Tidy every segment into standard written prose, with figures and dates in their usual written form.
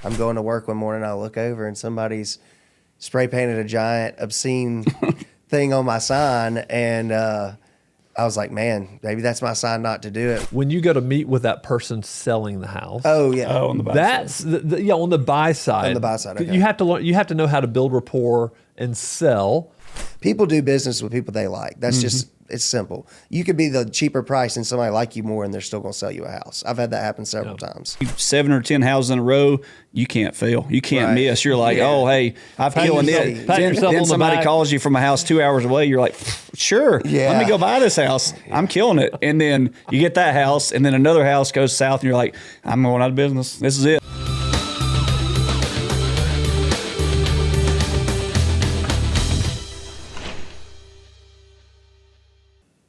I'm going to work one morning, I look over and somebody's spray painted a giant obscene thing on my sign, and I was like, man, maybe that's my sign not to do it. When you go to meet with that person selling the house, Oh yeah, on the buy that's side. on the buy side. On the buy side, okay. You have to learn. You have to know how to build rapport and sell. People do business with people they like. That's just, it's simple. You could be the cheaper price and somebody like you more and they're still going to sell you a house. I've had that happen several times. 7 or 10 houses in a row, you can't fail. You can't Right. miss. You're like, oh, hey, I've killed it. pat yourself on Then the somebody back. calls you from a house 2 hours away. You're like, sure, let me go buy this house. I'm killing it. And then you get that house, and then another house goes south, and you're like, I'm going out of business. This is it.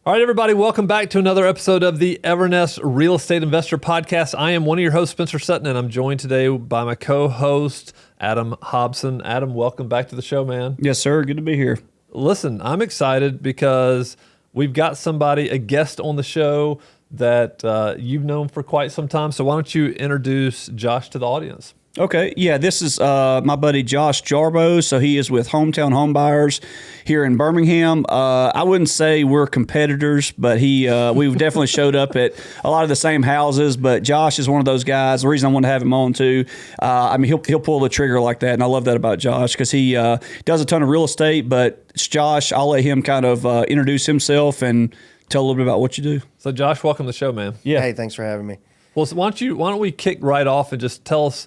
All right, everybody, welcome back to another episode of the Evernest Real Estate Investor Podcast. I am one of your hosts, Spencer Sutton, and I'm joined today by my co-host, Adam Hobson. Adam, welcome back to the show, man. Yes, sir. Good to be here. Listen, I'm excited because we've got somebody, a guest on the show that you've known for quite some time. So why don't you introduce Josh to the audience? Okay, yeah, this is my buddy Josh Jarboe. So he is with Hometown Home Buyers here in Birmingham. I wouldn't say we're competitors, but we've definitely showed up at a lot of the same houses. But Josh is one of those guys. The reason I want to have him on too, I mean, he'll pull the trigger like that, and I love that about Josh because he does a ton of real estate. But it's Josh, I'll let him kind of introduce himself and tell a little bit about what you do. So Josh, welcome to the show, man. Yeah. Hey, thanks for having me. Well, so why don't we kick right off and just tell us,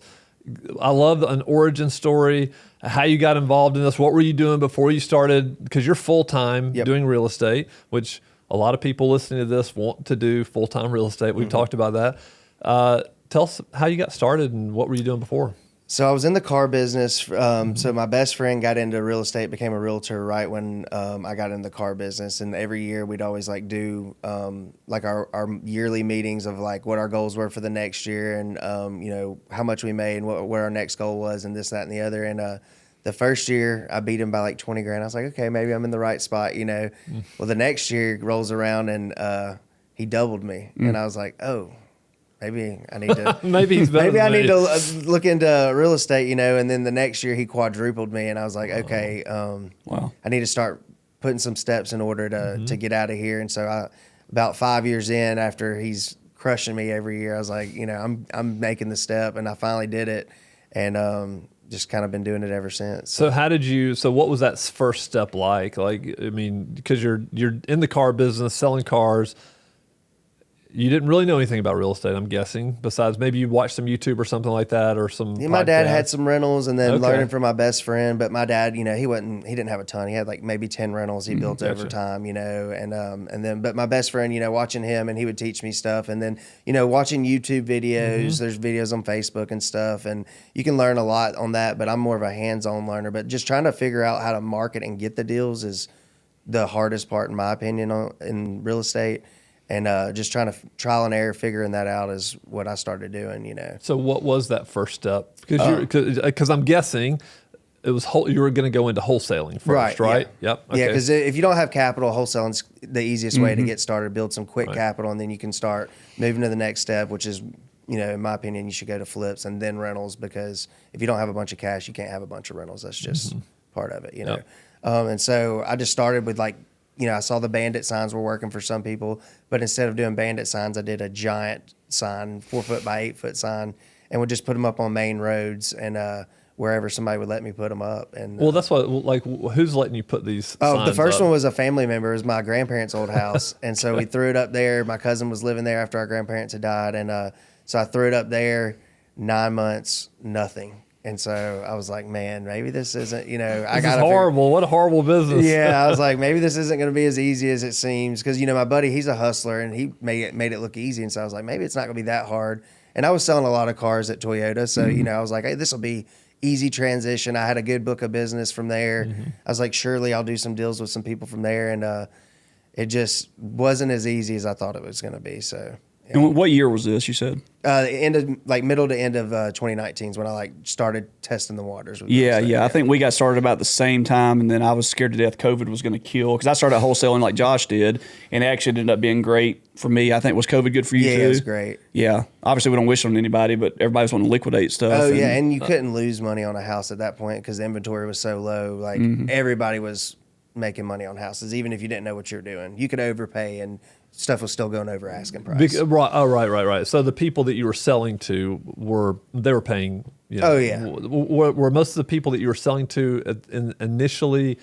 I love an origin story, how you got involved in this. What were you doing before you started? Because you're full-time doing real estate, which a lot of people listening to this want to do full-time real estate. We've talked about that. Tell us how you got started and what were you doing before? So I was in the car business. So my best friend got into real estate, became a realtor right when I got into the car business. And every year we'd always like do like our yearly meetings of like what our goals were for the next year and you know how much we made and what our next goal was and this, that, and the other. And the first year I beat him by like 20 grand. I was like, okay, maybe I'm in the right spot, you know. Well, the next year rolls around and he doubled me, and I was like, oh. Maybe I need to. Maybe he's better maybe than I need me. to look into real estate, you know. And then the next year he quadrupled me, and I was like, okay, Wow. I need to start putting some steps in order to get out of here. And so about 5 years in, after he's crushing me every year, I was like, you know, I'm making the step, and I finally did it, and just kind of been doing it ever since. So what was that first step like? Like, I mean, because you're in the car business, selling cars. You didn't really know anything about real estate, I'm guessing, besides maybe you watched some YouTube or something like that or some Yeah, my dad podcast. had some rentals and then Okay. learning from my best friend. But my dad, you know, he didn't have a ton. He had like maybe 10 rentals he built over time, you know, and then, but my best friend, you know, watching him and he would teach me stuff. And then, you know, watching YouTube videos, there's videos on Facebook and stuff, and you can learn a lot on that, but I'm more of a hands-on learner. But just trying to figure out how to market and get the deals is the hardest part, in my opinion, in real estate. And just trying to trial and error, figuring that out is what I started doing, you know. So what was that first step? Because I'm guessing it was you were going to go into wholesaling first, right? Yeah. Yep. Okay. Yeah, because if you don't have capital, wholesaling's the easiest way to get started. Build some quick capital, and then you can start moving to the next step, which is, you know, in my opinion, you should go to flips and then rentals, because if you don't have a bunch of cash, you can't have a bunch of rentals. That's just part of it, you know. Yep. And so I just started with like, you know, I saw the bandit signs were working for some people, but instead of doing bandit signs, I did a giant sign, 4 foot by 8 foot sign, and would just put them up on main roads and wherever somebody would let me put them up. And well, that's what, like, who's letting you put these signs the first up? one was a family member. It was my grandparents' old house, and so we threw it up there. My cousin was living there after our grandparents had died, and so I threw it up there. 9 months, nothing. And so I was like, man, maybe this isn't, you know, This is horrible. What a horrible business. Yeah, I was like, maybe this isn't going to be as easy as it seems. Because, you know, my buddy, he's a hustler, and he made it look easy. And so I was like, maybe it's not going to be that hard. And I was selling a lot of cars at Toyota. So, you know, I was like, hey, this will be easy transition. I had a good book of business from there. I was like, surely I'll do some deals with some people from there. And it just wasn't as easy as I thought it was going to be. So And what year was this, you said? Middle to end of 2019 is when I like started testing the waters. With Yeah. I think we got started about the same time, and then I was scared to death COVID was going to kill, because I started wholesaling like Josh did, and it actually ended up being great for me. I think, was COVID good for you too? Yeah, it was great. Yeah. Obviously, we don't wish it on anybody, but everybody's wanting to liquidate stuff. Oh, yeah, and you couldn't lose money on a house at that point because the inventory was so low. Like, everybody was making money on houses, even if you didn't know what you were doing. You could overpay, and stuff was still going over asking price. Right. So the people that you were selling to were paying. Oh, yeah. Were most of the people that you were selling to initially?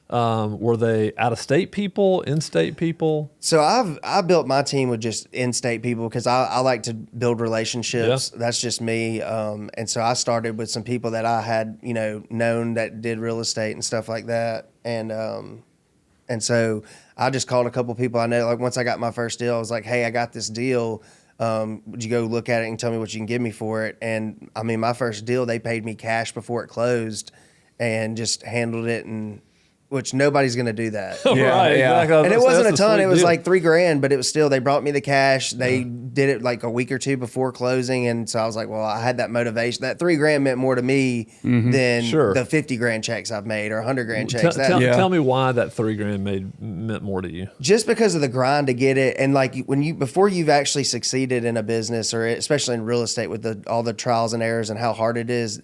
Were they out-of-state people, in-state people? So I built my team with just in-state people because I like to build relationships. Yeah. That's just me. And so I started with some people that I had, known that did real estate and stuff like that. And so I just called a couple people I know. Like, once I got my first deal, I was like, hey, I got this deal. Would you go look at it and tell me what you can give me for it? And I mean, my first deal, they paid me cash before it closed and just handled it, and which nobody's going to do that. Right, exactly. And it wasn't a ton. It was like $3,000, but it was still, they brought me the cash. They did it like a week or two before closing. And so I was like, well, I had that motivation. That $3,000 meant more to me than the $50,000 checks I've made or $100,000 checks. Tell me why that $3,000 meant more to you. Just because of the grind to get it. And like before you've actually succeeded in a business, or especially in real estate with all the trials and errors and how hard it is,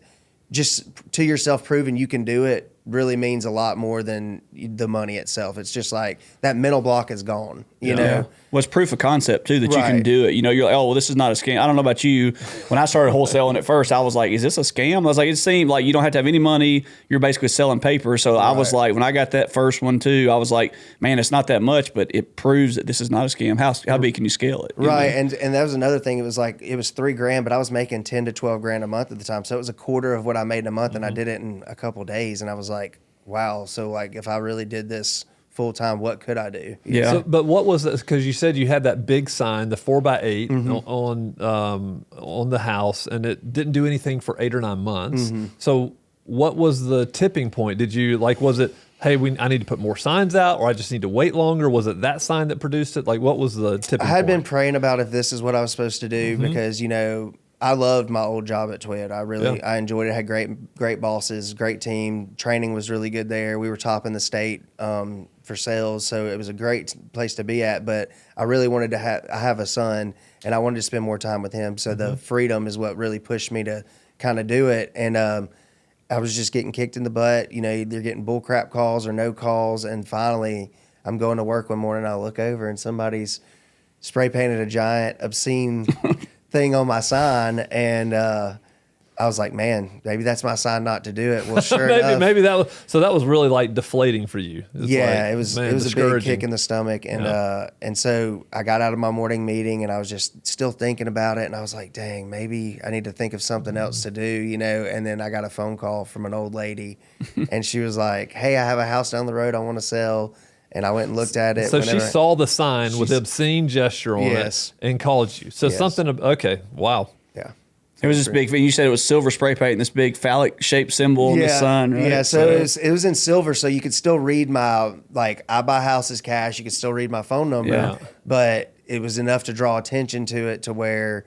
just to yourself proving you can do it really means a lot more than the money itself. It's just like that mental block is gone, you know? Well, it's proof of concept too, that you can do it. You're like, oh, well, this is not a scam. I don't know about you. When I started wholesaling at first, I was like, is this a scam? I was like, it seemed like you don't have to have any money. You're basically selling paper. So I was like, when I got that first one too, I was like, man, it's not that much, but it proves that this is not a scam. How big can you scale it? Right. And that was another thing. It was like, it was $3,000, but I was making 10 to 12 grand a month at the time. So it was a quarter of what I made in a month, and I did it in a couple of days. And I was like, wow. So like, if I really did this full time, what could I do? Yeah. So, but what was this? Because you said you had that big sign, the 4x8 on the house, and it didn't do anything for 8 or 9 months. So what was the tipping point? Did you was it, hey, I need to put more signs out, or I just need to wait longer? Was it that sign that produced it? Like, what was the tipping point? I had been praying about if this is what I was supposed to do, because, I loved my old job at Toyota. I enjoyed it. I had great bosses, great team. Training was really good there. We were top in the state for sales, so it was a great place to be at. But I really wanted to have a son, and I wanted to spend more time with him. So the freedom is what really pushed me to kind of do it. And I was just getting kicked in the butt, either getting bull crap calls or no calls. And finally, I'm going to work one morning. I look over, and somebody's spray painted a giant obscene thing on my sign, and I was like, man, maybe that's my sign not to do it. Well, sure enough, maybe that was really like deflating for you. It was a big kick in the stomach, and and so I got out of my morning meeting, and I was just still thinking about it, and I was like, dang, maybe I need to think of something else to do, and then I got a phone call from an old lady, and she was like, hey, I have a house down the road I want to sell. And I went and looked at it. So she saw the sign with the obscene gesture on it and called you. So okay, wow. Yeah. It was this big, you said it was silver spray paint and this big phallic shaped symbol on the sun, right? Yeah, so it was in silver, so you could still read my, I buy houses cash, you could still read my phone number, but it was enough to draw attention to it to where,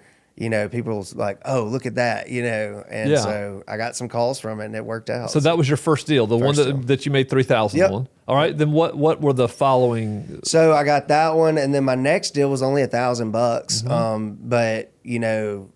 people was like, oh, look at that, and so I got some calls from it, and it worked out. So that was your first deal, the one that you made $3,000 on. All right, then what were the following? So I got that one, and then my next deal was only $1,000, but $1,000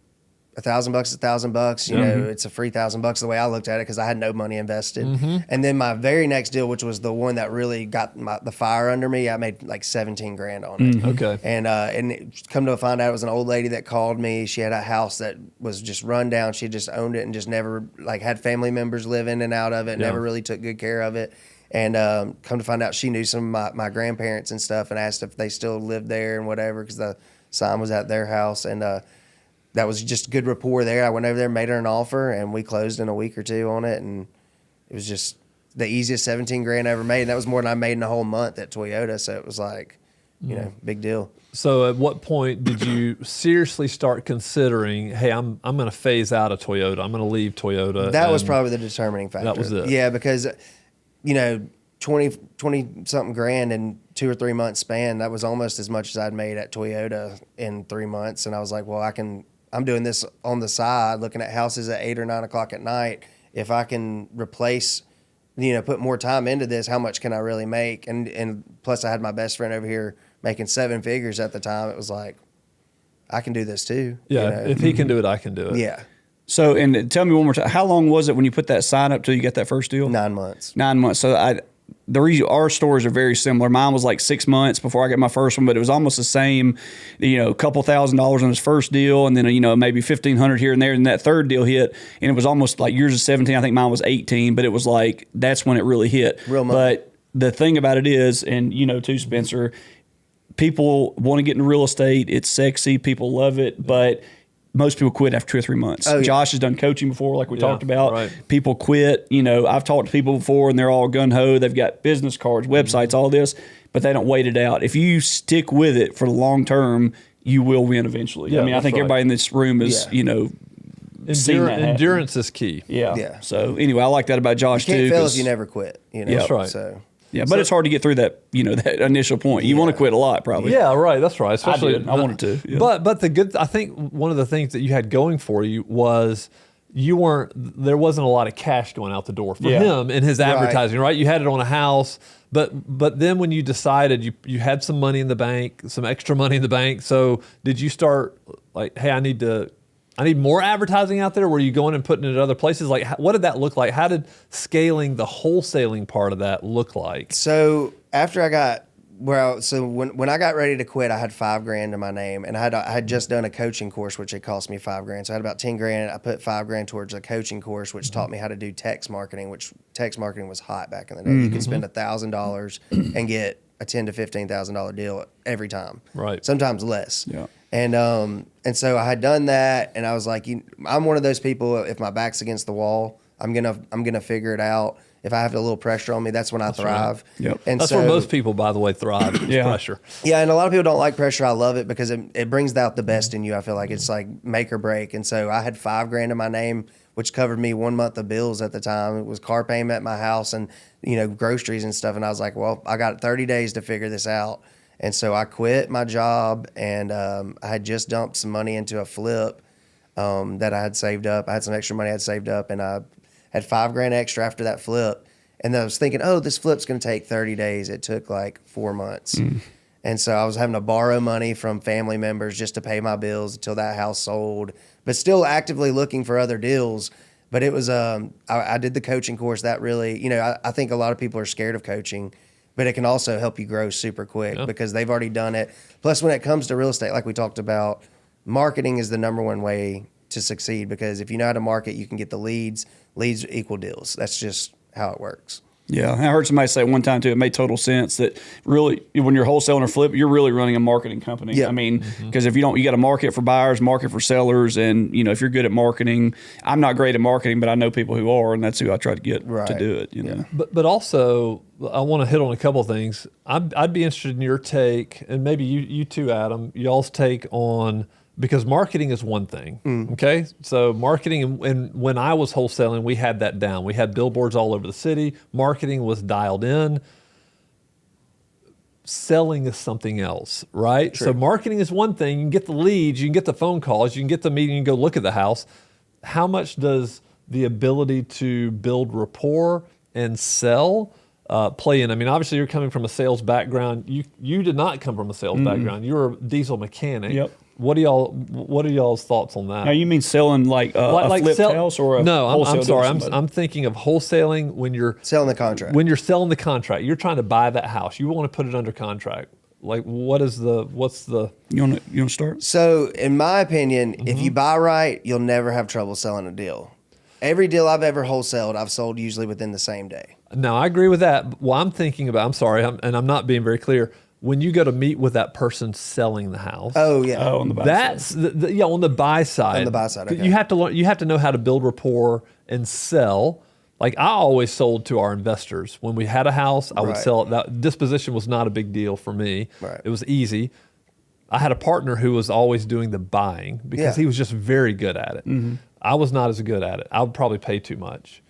is $1,000. It's a free $1,000 the way I looked at it, because I had no money invested. And then my very next deal, which was the one that really got the fire under me, I made like 17 grand on it. Okay. And it, come to find out, it was an old lady that called me. She had a house that was just run down. She just owned it and just never had family members live in and out of it. Never really took good care of it. And come to find out, she knew some of my grandparents and stuff, and asked if they still lived there and whatever, because the sign was at their house. And that was just good rapport there. I went over there, made her an offer, and we closed in a week or two on it. And it was just the easiest 17 grand I ever made. And that was more than I made in a whole month at Toyota. So it was like, big deal. So at what point did you seriously start considering, hey, I'm going to phase out of Toyota. I'm going to leave Toyota. That was probably the determining factor. That was it. Yeah, because, 20 something grand in 2 or 3 month span, that was almost as much as I'd made at Toyota in 3 months. And I was like, well, I'm doing this on the side, looking at houses at 8 or 9 o'clock at night. If I can replace, put more time into this, how much can I really make? And plus I had my best friend over here making 7 figures at the time. It was like, I can do this too. Yeah. If he can do it, I can do it. Yeah. So, and tell me one more time, how long was it when you put that sign up till you got that first deal? 9 months. 9 months. So the reason our stories are very similar. Mine was like 6 months before I got my first one, but it was almost the same, a couple $1,000s on his first deal. And then, maybe 1,500 here and there. And that third deal hit, and it was almost like yours is 17. I think mine was 18, but it was like, that's when it really hit. Real money. But the thing about it is, and too, Spencer, people want to get into real estate. It's sexy. People love it, but most people quit after 2 or 3 months. Oh, yeah. Josh has done coaching before, like we talked about. Right. People quit. I've talked to people before, and they're all gung-ho. They've got business cards, websites, all this, but they don't wait it out. If you stick with it for the long term, you will win eventually. Yeah, I think everybody in this room is, seen that happen. Endurance is key. Yeah. Yeah. So anyway, I like that about Josh You too. can't fail if you never quit. That's right. So. Yeah, but it's hard to get through that, that initial point. You want to quit a lot, probably. Yeah, right. That's right. Especially I wanted to. Yeah. But I think one of the things that you had going for you was there wasn't a lot of cash going out the door for him in his advertising, right? You had it on a house, but then when you decided you had some money in the bank, some extra money in the bank. So did you start like, hey, I need more advertising out there? Were you going and putting it at other places? Like, what did that look like? How did scaling the wholesaling part of that look like? So after I got when I got ready to quit, I had $5,000 in my name, and I had just done a coaching course, which it cost me $5,000. So I had about $10,000. I put $5,000 towards a coaching course, which taught me how to do text marketing, which text marketing was hot back in the day. You could spend $1,000 and get a $10,000 to $15,000 deal every time. Right. Sometimes less. Yeah. And so I had done that, and I was like, I'm one of those people. If my back's against the wall, I'm gonna figure it out. If I have a little pressure on me, that's when I thrive. Right. Yep. And That's where most people, by the way, thrive. Is pressure. Yeah, and a lot of people don't like pressure. I love it because it brings out the best in you. I feel like it's like make or break. And so I had $5,000 in my name, which covered me 1 month of bills at the time. It was car payment at my house and groceries and stuff. And I was like, well, I got 30 days to figure this out. And so I quit my job, and I had just dumped some money into a flip that I had saved up. I had some extra money I had saved up, and I had $5,000 extra after that flip. And then I was thinking, oh, this flip's going to take 30 days. It took like 4 months. And so I was having to borrow money from family members just to pay my bills until that house sold, but still actively looking for other deals. But it was, I did the coaching course that really, I think a lot of people are scared of coaching, but it can also help you grow super quick because they've already done it. Plus, when it comes to real estate, like we talked about, marketing is the number one way to succeed, because if you know how to market, you can get the leads. Leads equal deals. That's just how it works. Yeah, I heard somebody say one time too, it made total sense that really when you're wholesaling or flip, you're really running a marketing company. Yeah. I mean, because if you don't, you got to market for buyers, market for sellers. And, if you're good at marketing, I'm not great at marketing, but I know people who are, and that's who I try to get to do it, know. But also, I want to hit on a couple of things. I'd be interested in your take, and maybe you too, Adam, y'all's take on, because marketing is one thing, okay? So marketing, and when I was wholesaling, we had that down. We had billboards all over the city. Marketing was dialed in. Selling is something else, right? True. So marketing is one thing. You can get the leads, you can get the phone calls, you can get the meeting, you can go look at the house. How much does the ability to build rapport and sell play in? I mean, obviously you're coming from a sales background. You did not come from a sales background. You were a diesel mechanic. Yep. What are y'all's thoughts on that? Now, you mean selling like a flipped house or a no? wholesale I'm sorry. deal? I'm thinking of wholesaling when you're Selling the contract. When you're selling the contract, you're trying to buy that house. You want to put it under contract. Like, what's the? You want to start? So, in my opinion, if you buy right, you'll never have trouble selling a deal. Every deal I've ever wholesaled, I've sold usually within the same day. Now, I agree with that. Well, I'm thinking about. I'm sorry, and I'm not being very clear. When you go to meet with that person selling the house, Oh yeah. Oh, on the buy that's side. on the buy side. On the buy side, okay. You have to learn. You have to know how to build rapport and sell. Like I always sold to our investors. When we had a house, I would Right. sell it. That disposition was not a big deal for me. Right. It was easy. I had a partner who was always doing the buying because Yeah. he was just very good at it. I was not as good at it. I would probably pay too much.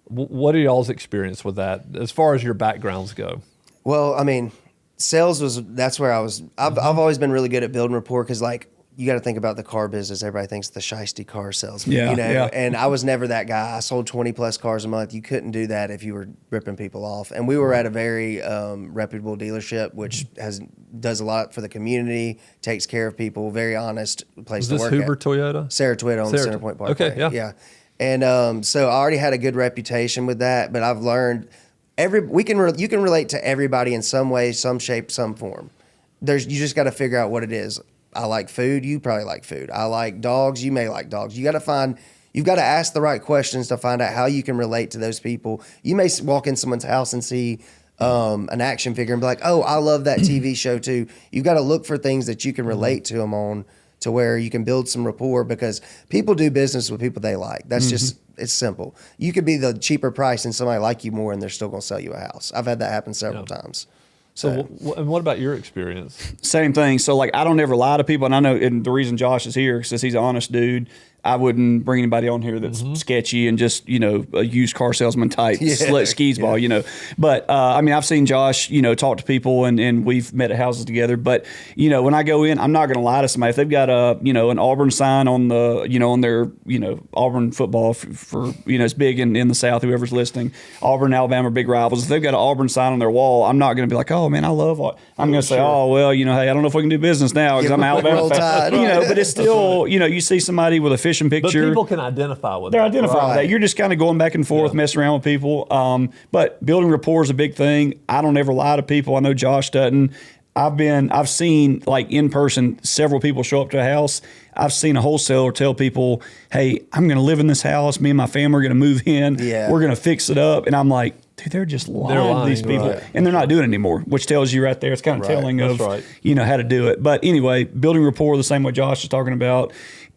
What are y'all's experience with that as far as your backgrounds go? Well, I mean, that's where I've always been really good at building rapport, because like, you got to think about the car business. Everybody thinks the shiesty car salesman, and I was never that guy. I sold 20 plus cars a month. You couldn't do that if you were ripping people off. And we were at a very reputable dealership, which does a lot for the community, takes care of people, very honest place to work Hoover at. Toyota? Saratoga on the Centerpoint Parkway. Okay, yeah. And so I already had a good reputation with that, but I've learned you can relate to everybody in some way, some shape, some form. You just got to figure out what it is. I like food. You probably like food. I like dogs. You may like dogs. You've got to ask the right questions to find out how you can relate to those people. You may walk in someone's house and see an action figure and be like, oh, I love that TV show too. You've got to look for things that you can relate to them on, to where you can build some rapport, because people do business with people they like. That's just, it's simple. You could be the cheaper price and somebody like you more, and they're still going to sell you a house. I've had that happen several times. So, and what about your experience? Same thing. So, like, I don't ever lie to people, and I know, and the reason Josh is here, because he's an honest dude, I wouldn't bring anybody on here that's sketchy and just, a used car salesman type, skis ball, But, I mean, I've seen Josh, talk to people, and we've met at houses together. But, when I go in, I'm not going to lie to somebody. If they've got an Auburn sign on the, on their, Auburn football for it's big in the South, whoever's listening, Auburn, Alabama, big rivals. If they've got an Auburn sign on their wall, I'm not going to be like, oh, man, I love Auburn. I'm going to say, oh, well, hey, I don't know if we can do business now because I'm an Alabama fan. But it's still, you see somebody with a fishing picture. But people can identify with that. They're identifying with that. You're just kind of going back and forth, messing around with people. But building rapport is a big thing. I don't ever lie to people. I know Josh doesn't. I've seen, like, in person, several people show up to a house. I've seen a wholesaler tell people, hey, I'm going to live in this house. Me and my family are going to move in. Yeah. We're going to fix it up. And I'm like, dude, they're just lying to these people. Right. And they're not doing it anymore, which tells you right there. It's kind of telling of, how to do it. But anyway, building rapport the same way Josh is talking about.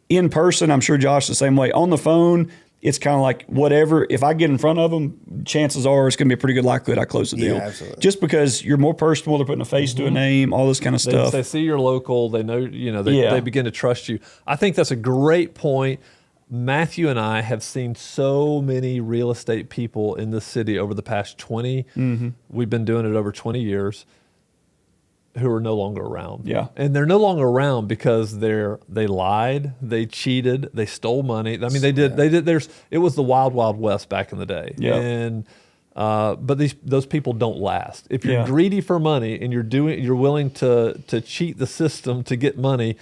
In person, I'm sure Josh the same way. On the phone, it's kind of like whatever. If I get in front of them, chances are it's going to be a pretty good likelihood I close the deal. Yeah, absolutely. Just because you're more personal, they're putting a face to a name, all this kind of stuff. They see you're local. They know, they begin to trust you. I think that's a great point. Matthew and I have seen so many real estate people in this city over the past 20. We've been doing it over 20 years. Who are no longer around. Yeah. And they're no longer around because they lied, they cheated, they stole money. I mean, they did it was the wild, wild west back in the day. Yeah. And but those people don't last. If you're greedy for money and you're willing to cheat the system to get money,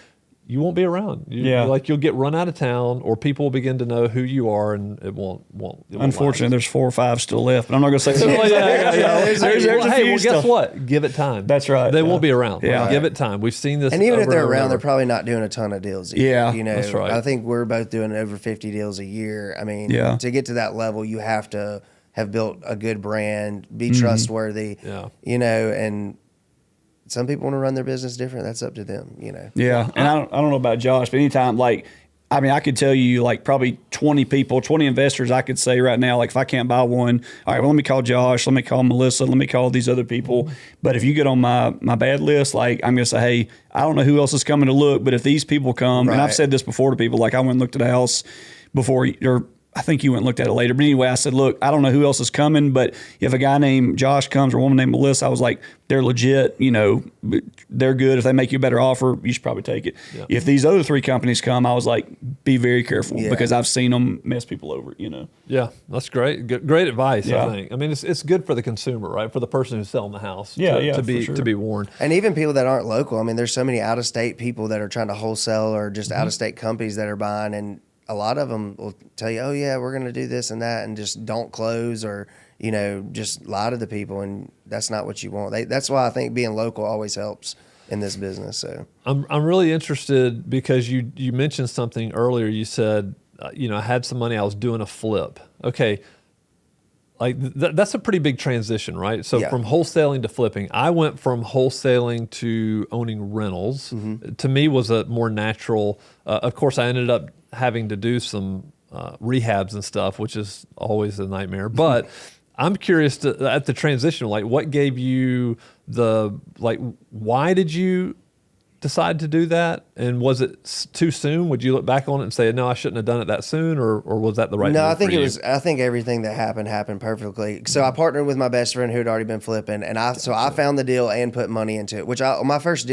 you won't be around. You'll get run out of town, or people will begin to know who you are, and it won't Unfortunately, there's 4 or 5 still left, but I'm not going to say that. Guess what? Give it time. That's right. They won't be around. Yeah. Give it time. We've seen this. And even if they're around, they're probably not doing a ton of deals either. Yeah. That's right. I think we're both doing over 50 deals a year. I mean, to get to that level, you have to have built a good brand, be trustworthy, and some people want to run their business different. That's up to them, Yeah, and I don't know about Josh, but anytime, I could tell you, probably 20 people, 20 investors I could say right now, if I can't buy one, all right, well, let me call Josh, let me call Melissa, let me call these other people. But if you get on my bad list, I'm going to say, hey, I don't know who else is coming to look, but if these people come, and I've said this before to people, I went and looked at a house before, or I think you went and looked at it later. But anyway, I said, look, I don't know who else is coming, but if a guy named Josh comes or a woman named Melissa, I was like, they're legit, they're good. If they make you a better offer, you should probably take it. Yeah. If these other 3 companies come, I was like, be very careful because I've seen them mess people over, Yeah, that's great. Great advice, I think. I mean, it's good for the consumer, right? For the person who's selling the house to be warned. And even people that aren't local. I mean, there's so many out-of-state people that are trying to wholesale, or just out-of-state companies that are buying, and a lot of them will tell you, oh, yeah, we're going to do this and that, and just don't close, or, just lie to the people, and that's not what you want. That's why I think being local always helps in this business. So I'm really interested because you mentioned something earlier. You said, I had some money, I was doing a flip. Okay. That's a pretty big transition, right? So from wholesaling to flipping, I went from wholesaling to owning rentals. To me was a more natural, of course I ended up having to do some rehabs and stuff, which is always a nightmare. But I'm curious at the transition, what gave you why did you decide to do that? And was it too soon? Would you look back on it and say, no, I shouldn't have done it that soon, or was that the right? No, move I think for it you? was. I think everything that happened perfectly. So I partnered with my best friend who had already been flipping, and I found the deal and put money into it. Which my first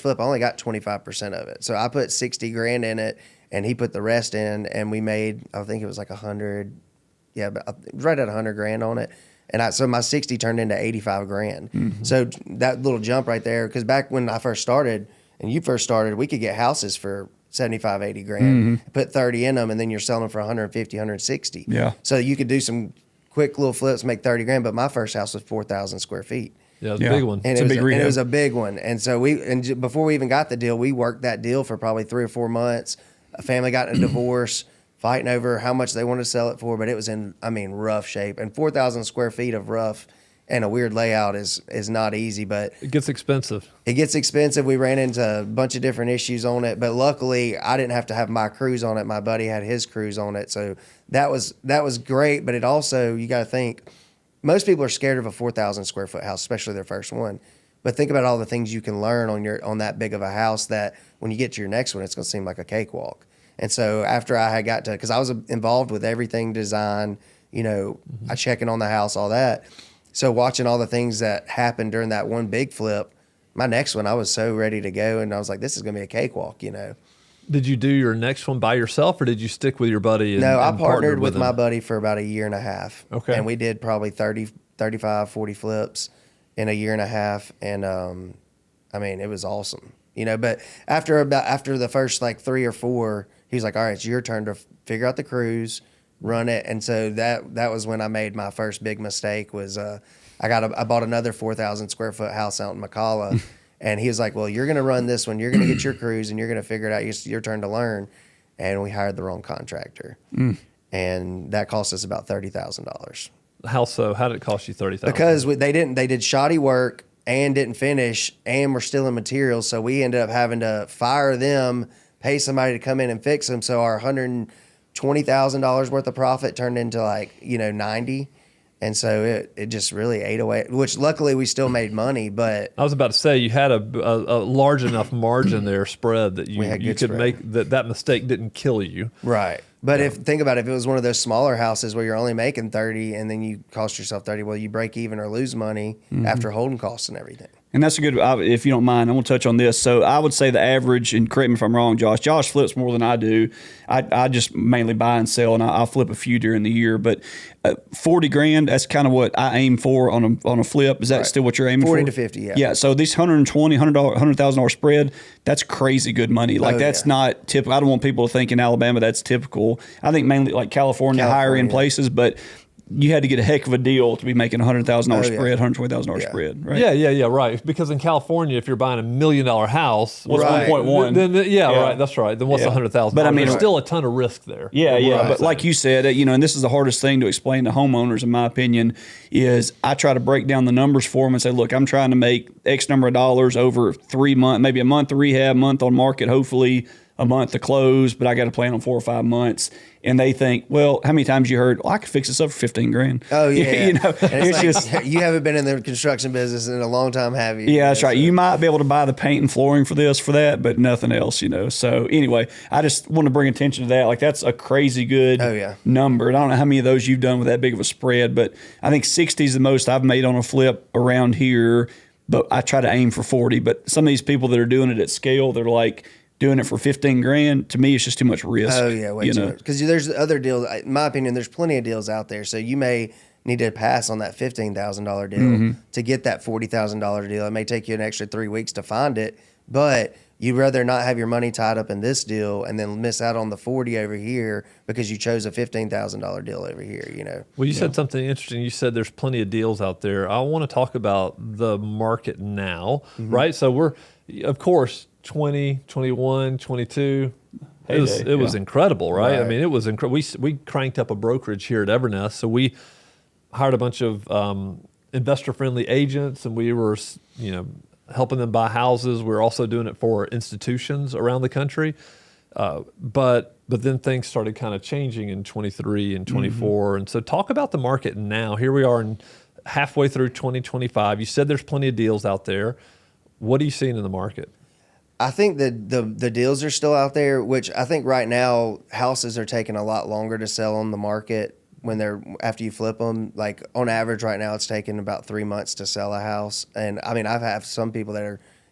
flip, I only got 25% of it. So I put 60 grand in it, and he put the rest in, and we made, I think it was like 100, but right at 100 grand on it. And so my 60 turned into 85 grand. Mm-hmm. So that little jump right there, because back when I first started and you first started, we could get houses for 75, 80 grand, put 30 in them, and then you're selling them for 150, 160. Yeah. So you could do some quick little flips, make 30 grand. But my first house was 4,000 square feet. Yeah, it was a big one. And it's it a was big rehab. And it was a big one. And so before we even got the deal, we worked that deal for probably 3 or 4 months. A family got in a divorce, fighting over how much they wanted to sell it for, but it was in, rough shape. And 4,000 square feet of rough and a weird layout is not easy, but it gets expensive. We ran into a bunch of different issues on it, but luckily I didn't have to have my crews on it. My buddy had his crews on it. So that was great, but it also, you got to think, most people are scared of a 4,000 square foot house, especially their first one. But think about all the things you can learn on that big of a house that when you get to your next one, it's going to seem like a cakewalk. And so after I had got to, because I was involved with everything, design, I checking on the house, all that. So watching all the things that happened during that one big flip, my next one, I was so ready to go. And I was like, this is going to be a cakewalk, Did you do your next one by yourself, or did you stick with your buddy? No, I and partnered with him? my buddy for about a year and a half. Okay. And we did probably 30, 35, 40 flips in a year and a half. And, it was awesome, but after the first like 3 or 4, he was like, all right, it's your turn to figure out the crews, run it. And so that was when I made my first big mistake was, I bought another 4,000 square foot house out in McCalla. And he was like, well, you're going to run this one. You're going to get your crews and you're going to figure it out. It's your turn to learn. And we hired the wrong contractor. And that cost us about $30,000. How so? How did it cost you $30,000? Because they did shoddy work and didn't finish and were still in materials. So we ended up having to fire them, pay somebody to come in and fix them. So our $120,000 worth of profit turned into like, 90. And so it just really ate away, which luckily we still made money. But I was about to say you had a large enough margin there spread that you could spread. Make that mistake didn't kill you. Right. But think about it, if it was one of those smaller houses where you're only making 30 and then you cost yourself 30, well, you break even or lose money after holding costs and everything. And that's a good, if you don't mind, I'm going to touch on this. So I would say the average, and correct me if I'm wrong, Josh. Josh flips more than I do. I just mainly buy and sell, and I'll flip a few during the year. But 40 grand, that's kind of what I aim for on a flip. Is that still what you're aiming 40 for? 40 to 50, yeah. Yeah, so this $100,000 spread, that's crazy good money. Like that's not typical. I don't want people to think in Alabama that's typical. I think mainly like California. Higher end places, but you had to get a heck of a deal to be making $100,000 spread, $120,000 spread, right? Yeah, right. Because in California, if you're buying $1 million house, what's 1.1? Then right, that's right. Then what's $100,000? But there's still a ton of risk there. Yeah. But like you said, and this is the hardest thing to explain to homeowners, in my opinion, is I try to break down the numbers for them and say, look, I'm trying to make X number of dollars over 3 months, maybe a month of rehab, month on market, hopefully a month to close, but I got to plan on 4 or 5 months. And they think, well, how many times you heard, I could fix this up for 15 grand. Oh yeah. It's just, you haven't been in the construction business in a long time, have you? Yeah, that's right. You might be able to buy the paint and flooring for that, but nothing else, So anyway, I just want to bring attention to that. Like that's a crazy good number. And I don't know how many of those you've done with that big of a spread, but I think 60 is the most I've made on a flip around here, but I try to aim for 40. But some of these people that are doing it at scale, they're like, doing it for 15 grand, to me, it's just too much risk. Oh, yeah, way too much. Because there's other deals. In my opinion, there's plenty of deals out there. So you may need to pass on that $15,000 deal to get that $40,000 deal. It may take you an extra 3 weeks to find it, but you'd rather not have your money tied up in this deal and then miss out on the 40 over here because you chose a $15,000 deal over here, Well, you said something interesting. You said there's plenty of deals out there. I want to talk about the market now, right? So we're, of course, 20, 21, 22. It was incredible, right? I mean, it was incredible. We cranked up a brokerage here at Evernest. So we hired a bunch of investor-friendly agents, and we were, helping them buy houses. We were also doing it for institutions around the country. But then things started kind of changing in 23 and 24. And so talk about the market now. Here we are halfway through 2025. You said there's plenty of deals out there. What are you seeing in the market? I think the deals are still out there, which I think right now houses are taking a lot longer to sell on the market when they're after you flip them. Like on average right now, it's taking about 3 months to sell a house. And I mean, I've had some people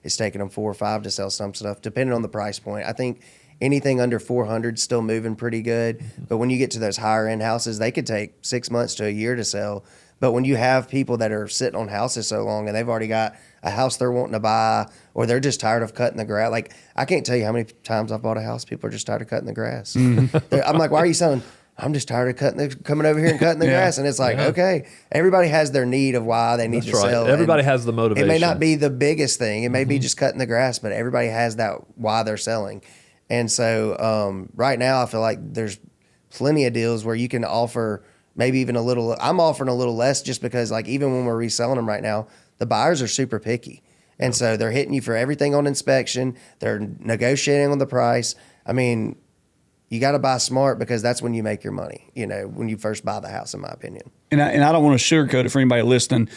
it's taking them 4 or 5 to sell some stuff, depending on the price point. I think anything under 400 is still moving pretty good. But when you get to those higher end houses, they could take 6 months to a year to sell. But when you have people that are sitting on houses so long and they've already got a house they're wanting to buy, or they're just tired of cutting the grass. Like, I can't tell you how many times I've bought a house, people are just tired of cutting the grass. I'm like, why are you selling? I'm just tired of coming over here and cutting the grass. And it's like, okay, everybody has their need of why they need to sell. Everybody has the motivation. It may not be the biggest thing. It may be just cutting the grass, but everybody has that why they're selling. And so right now I feel like there's plenty of deals where you can offer maybe even a little. I'm offering a little less just because, like, even when we're reselling them right now, the buyers are super picky. And so they're hitting you for everything on inspection. They're negotiating on the price. I mean, you got to buy smart because that's when you make your money, when you first buy the house, in my opinion. And I don't want to sugarcoat it for anybody listening.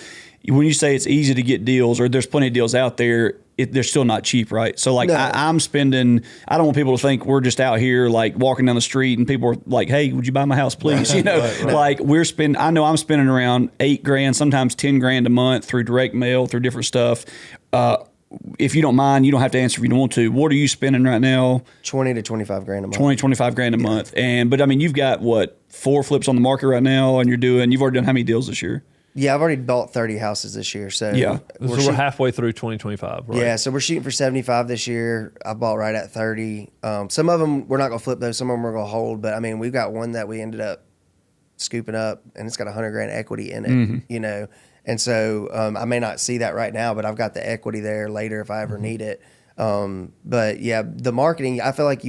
When you say it's easy to get deals, or there's plenty of deals out there, they're still not cheap, right? So, like, no. I'm spending, I don't want people to think we're just out here, like, walking down the street and people are like, hey, would you buy my house, please? Right. Like, I know I'm spending around $8,000, sometimes $10,000 a month through direct mail, through different stuff. If you don't mind, you don't have to answer if you don't want to. What are you spending right now? 20 to 25 grand a month. 25 grand a month. But I mean, you've got 4 flips on the market right now, and you've already done how many deals this year? Yeah, I've already bought 30 houses this year. So yeah, we're halfway through 2025, right? Yeah, so we're shooting for 75 this year. I bought right at 30. Some of them we're not going to flip those. Some of them we're going to hold. But I mean, we've got one that we ended up scooping up, and it's got 100 grand equity in it. And so I may not see that right now, but I've got the equity there later if I ever need it. But yeah, the marketing, I feel like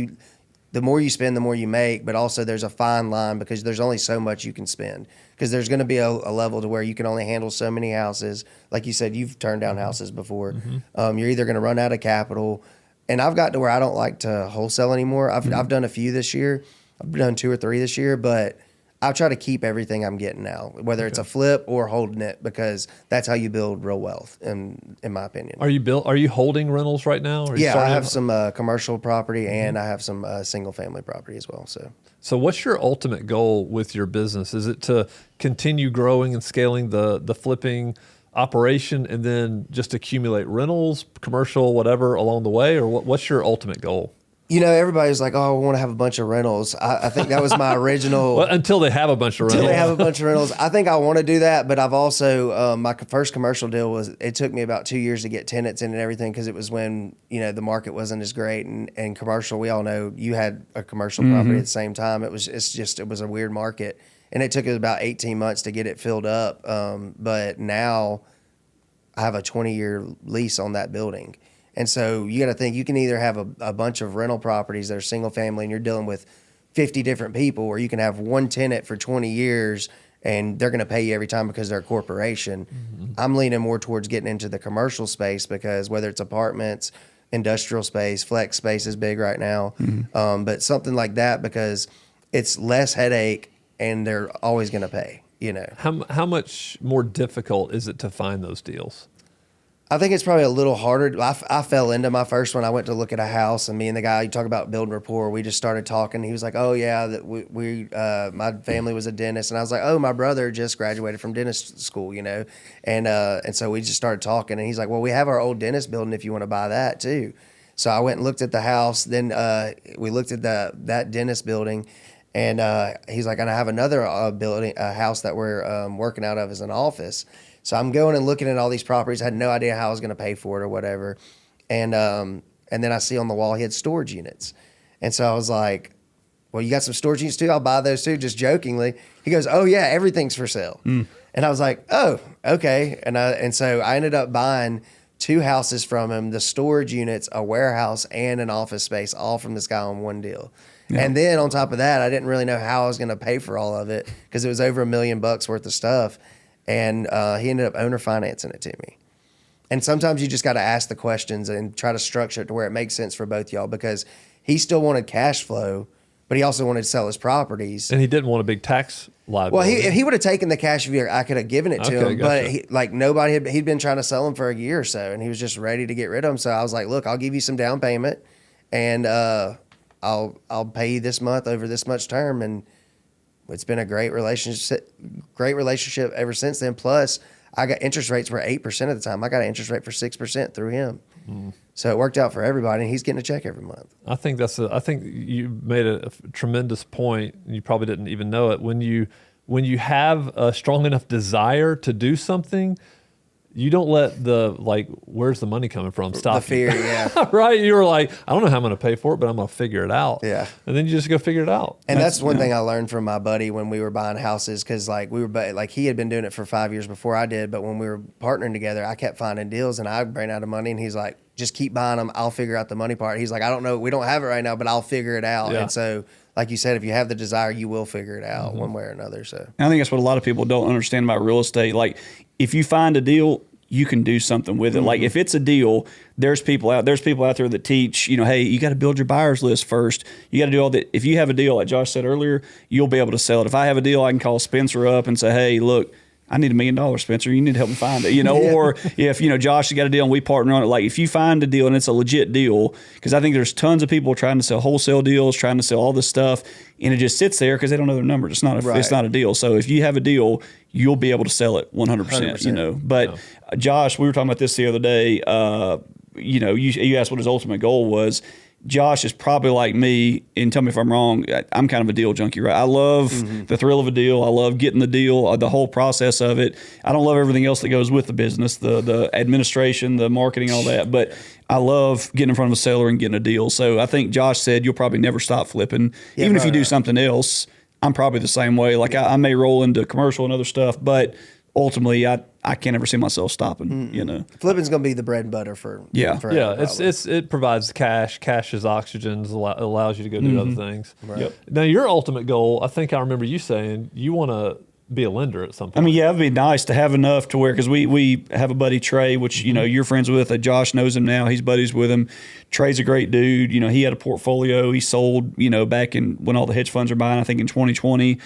the more you spend, the more you make, but also there's a fine line because there's only so much you can spend, because there's going to be a level to where you can only handle so many houses. Like you said, you've turned down houses before. You're either going to run out of capital, and I've got to where I don't like to wholesale anymore. I've done a few this year. I've done 2 or 3 this year, but I try to keep everything I'm getting now, whether it's a flip or holding it, because that's how you build real wealth, in my opinion. Are you holding rentals right now? Yeah, I have some commercial property and I have some single family property as well. So what's your ultimate goal with your business? Is it to continue growing and scaling the flipping operation and then just accumulate rentals, commercial, whatever along the way, or what's your ultimate goal? Everybody's like, oh, I want to have a bunch of rentals. I think that was my original. Well, until they have a bunch of rentals. Until they have a bunch of rentals. I think I want to do that, but I've also, my first commercial deal it took me about 2 years to get tenants in and everything, because it was when, the market wasn't as great. And commercial, we all know you had a commercial property at the same time. It was a weird market. And it took us about 18 months to get it filled up. But now I have a 20-year lease on that building. And so you got to think, you can either have a bunch of rental properties that are single family and you're dealing with 50 different people, or you can have one tenant for 20 years and they're going to pay you every time because they're a corporation. I'm leaning more towards getting into the commercial space, because whether it's apartments, industrial space, flex space is big right now. But something like that, because it's less headache and they're always going to pay, How much more difficult is it to find those deals? I think it's probably a little harder. I fell into my first one. I went to look at a house, and me and the guy, you talk about building rapport, we just started talking. He was like, oh, yeah, that my family was a dentist. And I was like, oh, my brother just graduated from dentist school, And so we just started talking. And he's like, well, we have our old dentist building if you want to buy that too. So I went and looked at the house. Then we looked at that dentist building. And he's like, and I have another a house that we're working out of as an office. So I'm going and looking at all these properties. I had no idea how I was going to pay for it or whatever. And then I see on the wall he had storage units. And so I was like, well, you got some storage units too? I'll buy those too, just jokingly. He goes, oh, yeah, everything's for sale. And I was like, oh, okay. And so I ended up buying 2 houses from him, the storage units, a warehouse, and an office space, all from this guy on one deal. Yeah. And then on top of that, I didn't really know how I was going to pay for all of it, because it was over $1 million worth of stuff. And he ended up owner financing it to me. And sometimes you just got to ask the questions and try to structure it to where it makes sense for both y'all, because he still wanted cash flow, but he also wanted to sell his properties. And he didn't want a big tax liability. Well, if he would have taken the cash, I could have given it to him. Gotcha. But he'd been trying to sell them for a year or so, and he was just ready to get rid of them. So I was like, look, I'll give you some down payment, and I'll pay you this month over this much term, and it's been a great relationship ever since then. Plus, I got interest rates were 8% at the time. I got an interest rate for 6% through him. So it worked out for everybody, and he's getting a check every month. I think you made a tremendous point. You probably didn't even know it. When you have a strong enough desire to do something, you don't let where's the money coming from stop the fear, you. yeah. Right? You were like, I don't know how I'm going to pay for it, but I'm going to figure it out. Yeah. And then you just go figure it out. And that's one thing I learned from my buddy when we were buying houses, because he had been doing it for 5 years before I did, but when we were partnering together, I kept finding deals and I ran out of money, and he's like, just keep buying them. I'll figure out the money part. He's like, I don't know, we don't have it right now, but I'll figure it out. Yeah. And so, like you said, if you have the desire, you will figure it out one way or another. So I think that's what a lot of people don't understand about real estate. Like, if you find a deal, you can do something with it. Like, if it's a deal, there's people out there that teach, hey, you got to build your buyer's list first. You got to do all that. If you have a deal, like Josh said earlier, you'll be able to sell it. If I have a deal, I can call Spencer up and say, hey, look, I need $1 million, Spencer. You need to help me find it, Or if, Josh has got a deal and we partner on it. Like, if you find a deal and it's a legit deal, because I think there's tons of people trying to sell wholesale deals, trying to sell all this stuff, and it just sits there because they don't know their numbers. It's not a deal. So if you have a deal, you'll be able to sell it 100%. But Josh, we were talking about this the other day. You asked what his ultimate goal was. Josh is probably like me, and tell me if I'm wrong, I'm kind of a deal junkie, right? I love the thrill of a deal. I love getting the deal, the whole process of it. I don't love everything else that goes with the business, the administration, the marketing, all that, but I love getting in front of a seller and getting a deal. So I think Josh said you'll probably never stop flipping. Even if you do something else, I'm probably the same way. Like, I may roll into commercial and other stuff, but ultimately, I can't ever see myself stopping. Flipping's going to be the bread and butter for It provides cash. Cash is oxygen. Allows you to go do other things. Right. Yep. Now, your ultimate goal, I think I remember you saying you want to be a lender at some point. I mean, yeah, it'd be nice to have enough to where, because we have a buddy, Trey, which you're friends with. Josh knows him now. He's buddies with him. Trey's a great dude. He had a portfolio. He sold back in when all the hedge funds are buying, I think in 2020.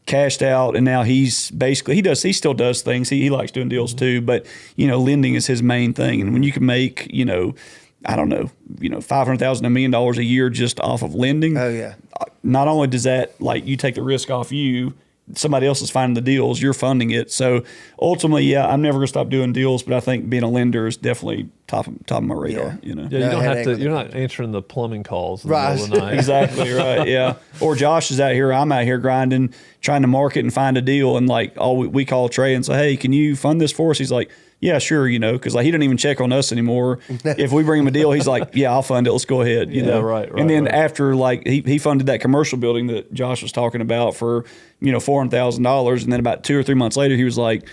Cashed out, and now he's basically he still does things. He likes doing deals too, but lending is his main thing. And when you can make I don't know, $500,000, $1 million a year just off of lending. Oh yeah. Not only does that, like, you take the risk off you, somebody else is finding the deals, you're funding it. So ultimately, yeah, I'm never gonna stop doing deals, but I think being a lender is definitely top of my radar. Yeah, you don't have to. You're not answering the plumbing calls in the middle of the night. Exactly right. Yeah. Or Josh is out here. I'm out here grinding, trying to market and find a deal, and like we call Trey and say, hey, can you fund this for us? He's like, yeah, sure. Because like, he doesn't even check on us anymore. If we bring him a deal, he's like, yeah, I'll fund it. Let's go ahead. Right. And then after, like, he funded that commercial building that Josh was talking about for $400,000, and then about 2 or 3 months later, he was like,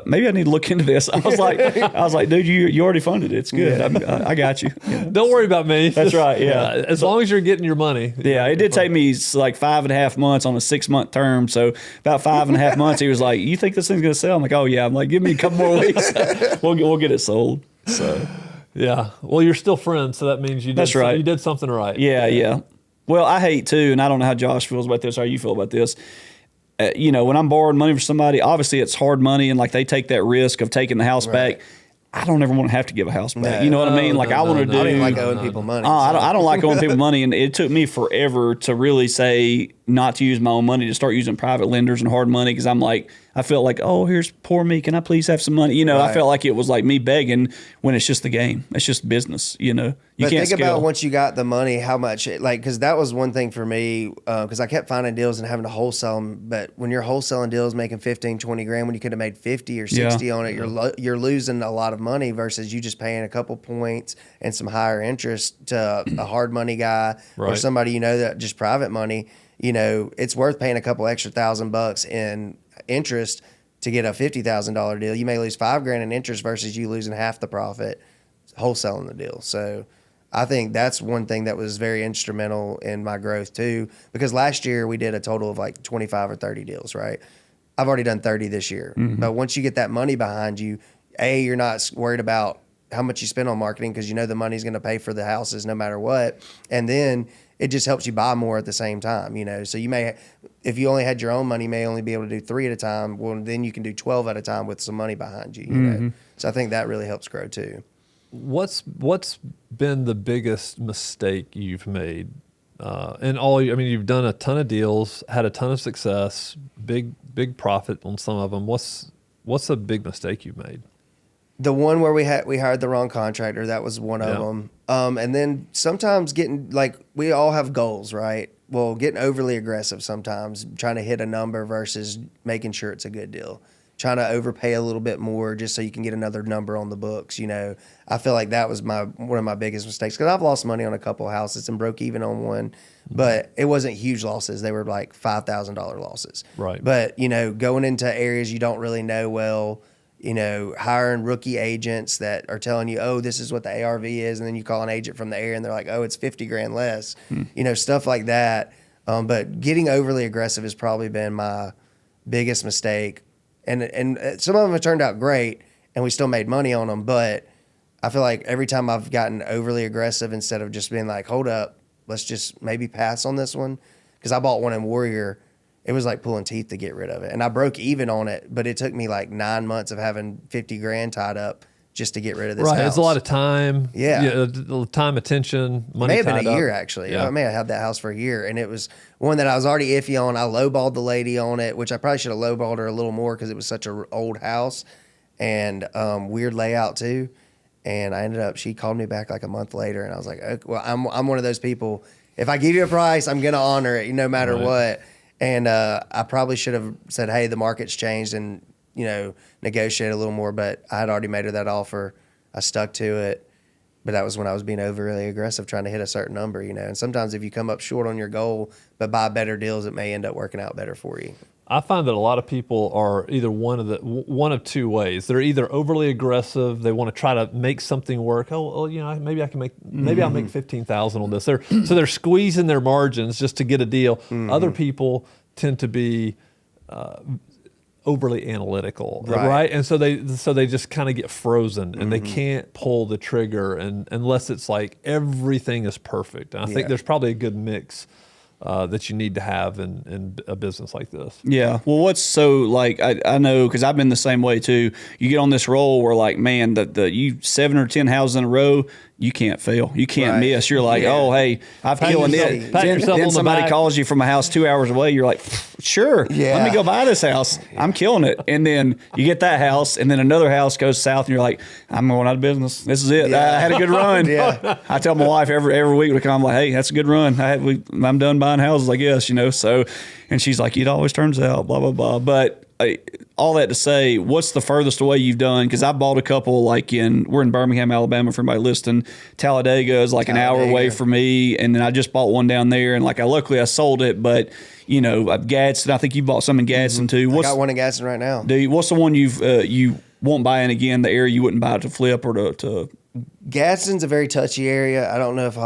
maybe I need to look into this. I was like, dude, you already funded it. It's good. I got you. Don't worry about me. That's right. Yeah. As long as you're getting your money. Yeah. It did take me like 5.5 months on a 6-month term. So about 5.5 months, he was like, you think this thing's going to sell? I'm like, oh yeah. I'm like, give me a couple more weeks. We'll get it sold. So yeah. Well, you're still friends, so that means you did. That's right. You did something right. Yeah. Well, I hate too, and I don't know how Josh feels about this. How you feel about this? When I'm borrowing money from somebody, obviously it's hard money, and like they take that risk of taking the house back. I don't ever want to have to give a house back. You know what I mean? Like, I want to do. I don't like owing people money. I don't like owing people money, and it took me forever to really say not to use my own money, to start using private lenders and hard money, because I'm like, I felt like, oh, here's poor me. Can I please have some money? I felt like it was like me begging when it's just the game. It's just business. You but can't think about once you got the money, how much because that was one thing for me, because I kept finding deals and having to wholesale them. But when you're wholesaling deals, making 15, 20 grand, when you could have made 50 or 60 on it, you're losing a lot of money versus you just paying a couple points and some higher interest to a hard money guy or somebody that just private money. It's worth paying a couple extra $1,000 in interest to get a $50,000 deal. You may lose $5,000 in interest versus you losing half the profit wholesaling the deal. So I think that's one thing that was very instrumental in my growth too, because last year we did a total of like 25 or 30 deals, right? I've already done 30 this year. But once you get that money behind you, you're not worried about how much you spend on marketing because the money's going to pay for the houses no matter what. And then it just helps you buy more at the same time, So you may, if you only had your own money, you may only be able to do 3 at a time. Well, then you can do 12 at a time with some money behind you, you know? So I think that really helps grow too. What's been the biggest mistake you've made? You've done a ton of deals, had a ton of success, big profit on some of them. What's a big mistake you've made? The one where we hired the wrong contractor, that was one of them. And then sometimes we all have goals, right? Well, getting overly aggressive sometimes, trying to hit a number versus making sure it's a good deal. Trying to overpay a little bit more just so you can get another number on the books, I feel like that was one of my biggest mistakes, because I've lost money on a couple of houses and broke even on one, but it wasn't huge losses. They were like $5,000 losses. Right. But, going into areas you don't really know well, hiring rookie agents that are telling you, oh, this is what the ARV is. And then you call an agent from the area and they're like, oh, it's 50 grand less, stuff like that. But getting overly aggressive has probably been my biggest mistake. And some of them have turned out great and we still made money on them. But I feel like every time I've gotten overly aggressive, instead of just being like, hold up, let's just maybe pass on this one. Because I bought one in Warrior. It was like pulling teeth to get rid of it. And I broke even on it, but it took me like 9 months of having 50 grand tied up just to get rid of this house. It's a lot of time. Yeah. Time, attention, money. It may have been a year, up. actually. Yeah. I may have had that house for a year. And it was one that I was already iffy on. I lowballed the lady on it, which I probably should have lowballed her a little more because it was such an old house and weird layout too. And she called me back like a month later and I was like, okay, well, I'm one of those people. If I give you a price, I'm going to honor it no matter what. And I probably should have said, hey, the market's changed and, negotiate a little more. But I had already made her that offer. I stuck to it. But that was when I was being overly aggressive, trying to hit a certain number, And sometimes if you come up short on your goal, but buy better deals, it may end up working out better for you. I find that a lot of people are either one of two ways. They're either overly aggressive, they want to try to make something work. Oh, well, maybe I'll make 15,000 on this. So they're squeezing their margins just to get a deal. Mm-hmm. Other people tend to be overly analytical, right? And so they just kind of get frozen and they can't pull the trigger unless it's like everything is perfect. And I think there's probably a good mix that you need to have in a business like this. Yeah. Well, what's so like, I know, because I've been the same way too. You get on this roll where like, man, you 7 or 10 houses in a row, you can't fail. You can't miss. You're like, oh, hey, I've killed it. Then somebody calls you from a house 2 hours away. You're like, sure, let me go buy this house. I'm killing it. And then you get that house, and then another house goes south, and you're like, I'm going out of business. This is it. I had a good run. I tell my wife every week we come, like, hey, that's a good run. I'm done buying houses, I guess, So, and she's like, it always turns out, blah, blah, blah. But all that to say, what's the furthest away you've done? Because I bought a couple we're in Birmingham, Alabama, for my listing. Talladega is like an hour away from me, and then I just bought one down there, and luckily I sold it. But Gadsden, I think you bought some in Gadsden too. I got one in Gadsden right now. What's the one you won't buy in again? The area you wouldn't buy it to flip or to? Gadsden's a very touchy area. I don't know if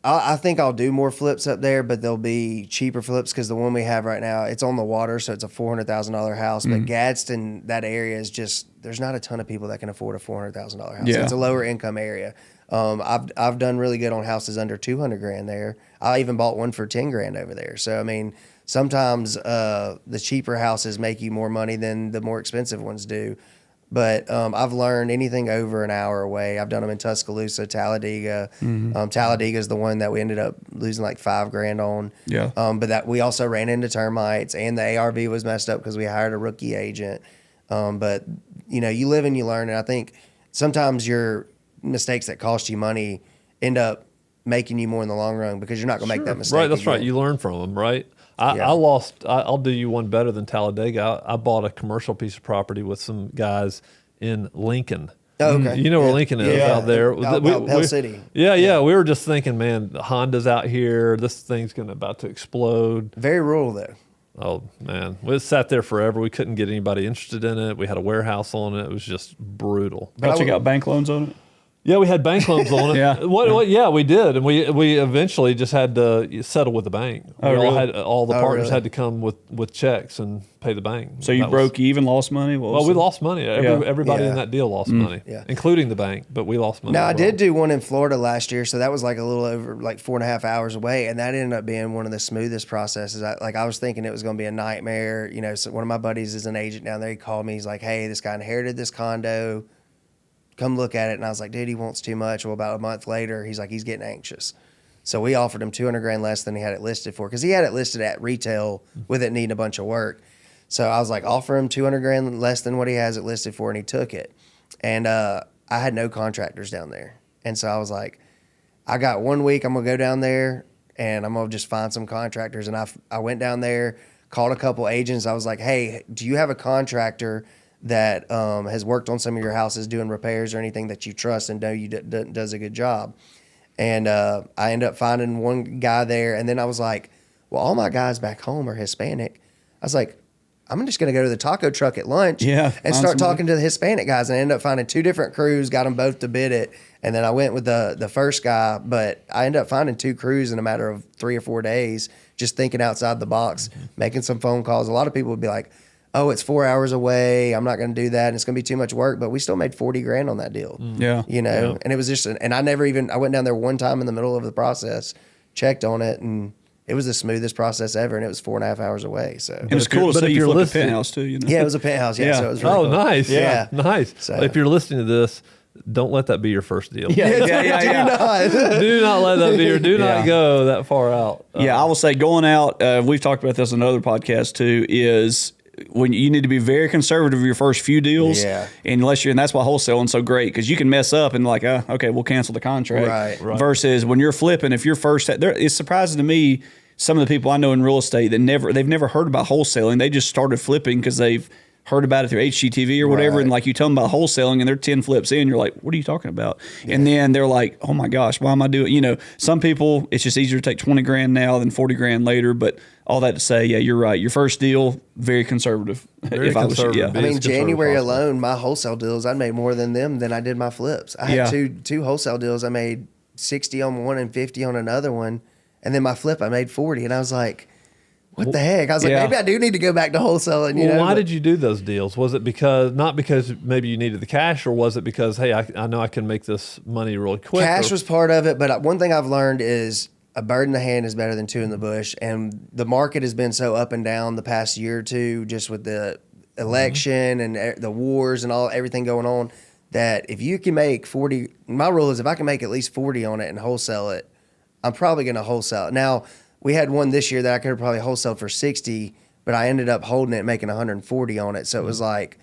I think I'll do more flips up there, but they'll be cheaper flips because the one we have right now, it's on the water, so it's a $400,000 house. But Gadsden, that area is just, there's not a ton of people that can afford a $400,000 house. Yeah. It's a lower income area. I've done really good on houses under 200 grand there. I even bought one for 10 grand over there. So, I mean, sometimes the cheaper houses make you more money than the more expensive ones do. But I've learned anything over an hour away. I've done them in Tuscaloosa, Talladega. Talladega is the one that we ended up losing like $5 grand on. Yeah. But that we also ran into termites, and the ARV was messed up because we hired a rookie agent. But you live and you learn, and I think sometimes your mistakes that cost you money end up making you more in the long run because you're not going to make that mistake. Right. That's again. right. You learn from them, right? I'll do you one better than Talladega. I bought a commercial piece of property with some guys in Lincoln. Oh, okay. You know where Lincoln is out there. Out Pell City. Yeah. We were just thinking, man, Honda's out here. This thing's about to explode. Very rural, though. Oh, man. We sat there forever. We couldn't get anybody interested in it. We had a warehouse on it. It was just brutal. But you got bank loans on it? Yeah, we had bank loans on it. Yeah. Yeah, we did, and we eventually just had to settle with the bank. All the partners had to come with checks and pay the bank. So you broke even, lost money? Well, we lost money. Everybody in that deal lost money, including the bank, but we lost money. Now, I did do one in Florida last year, so that was like a little over like 4.5 hours away, and that ended up being one of the smoothest processes. I was thinking it was going to be a nightmare. You know, so one of my buddies is an agent down there. He called me. He's like, "Hey, this guy inherited this condo. Come look at it." And I was like, "Dude, he wants too much." Well, about a month later, he's like, he's getting anxious. So we offered him $200,000 less than he had it listed for, because he had it listed at retail with it needing a bunch of work. So I was like, offer him $200,000 less than what he has it listed for, and he took it. And I had no contractors down there, and so I was like, I got 1 week. I'm gonna go down there and I'm gonna just find some contractors. And I went down there, called a couple agents. I was like, "Hey, do you have a contractor that has worked on some of your houses doing repairs or anything that you trust and know you does a good job?" And I ended up finding one guy there. And then I was like, well, all my guys back home are Hispanic. I was like, I'm just going to go to the taco truck at lunch and start talking to the Hispanic guys. And I ended up finding 2 different crews, got them both to bid it. And then I went with the first guy, but I ended up finding 2 crews in a matter of 3 or 4 days, just thinking outside the box, making some phone calls. A lot of people would be like, "Oh, it's 4 hours away. I'm not going to do that. And it's going to be too much work." But we still made $40,000 on that deal. Yeah. You know, and it was just, and I went down there one time in the middle of the process, checked on it, and it was the smoothest process ever. And it was 4.5 hours away. So it was cool to see you flip a penthouse too, you know? Yeah, it was a penthouse. Yeah. So it was really cool. Nice. Yeah. Nice. So if you're listening to this, don't let that be your first deal. Yeah. Do not let that be your, do not go that far out. Yeah, I will say going out, we've talked about this on another podcast too, is when you need to be very conservative your first few deals. Yeah. And that's why wholesaling is so great, because you can mess up and like, okay, we'll cancel the contract. Right. Versus when you're flipping, if you're first, it's surprising to me, some of the people I know in real estate that they've never heard about wholesaling. They just started flipping because they've heard about it through HGTV or whatever. And like you tell them about wholesaling and they're 10 flips in, you're like, what are you talking about? Yeah. And then they're like, oh my gosh, why am I doing, some people, it's just easier to take 20 grand now than 40 grand later. But all that to say, yeah, you're right. Your first deal, very conservative. Very conservative. I mean, January alone, my wholesale deals, I made more than I did my flips. I had two wholesale deals. I made 60 on one and 50 on another one. And then my flip, I made 40. And I was like, what the heck? I was like, maybe I do need to go back to wholesaling. Why did you do those deals? Was it not because maybe you needed the cash, or was it because, hey, I know I can make this money really quick? Cash was part of it, but one thing I've learned is a bird in the hand is better than 2 in the bush. And the market has been so up and down the past year or two, just with the election and the wars and everything going on, that if you can make 40, my rule is if I can make at least 40 on it and wholesale it, I'm probably going to wholesale it. Now, we had one this year that I could have probably wholesaled for 60, but I ended up holding it, making 140 on it. So it was like,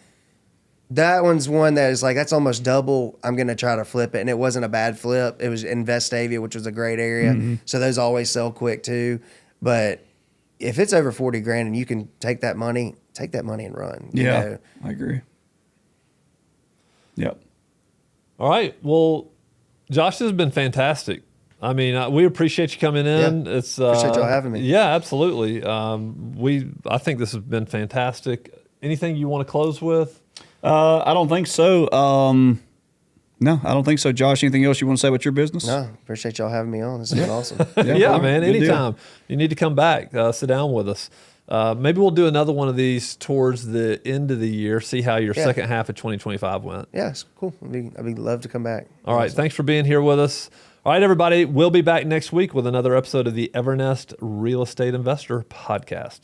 that one's one that is like, that's almost double. I'm going to try to flip it. And it wasn't a bad flip. It was in Vestavia, which was a great area. Mm-hmm. So those always sell quick too. But if it's over 40 grand and you can take that money and run. Yeah, I agree. Yep. All right. Well, Josh, this has been fantastic. I mean, we appreciate you coming in. Yeah. Appreciate y'all having me. Yeah, absolutely. I think this has been fantastic. Anything you want to close with? I don't think so. No, I don't think so. Josh, anything else you want to say about your business? No, appreciate y'all having me on. This has been awesome. Yeah, man. Anytime. You need to come back, sit down with us. Maybe we'll do another one of these towards the end of the year, see how your second half of 2025 went. Yeah, it's cool. I'd love to come back. All right. Thanks for being here with us. All right, everybody. We'll be back next week with another episode of the Evernest Real Estate Investor Podcast.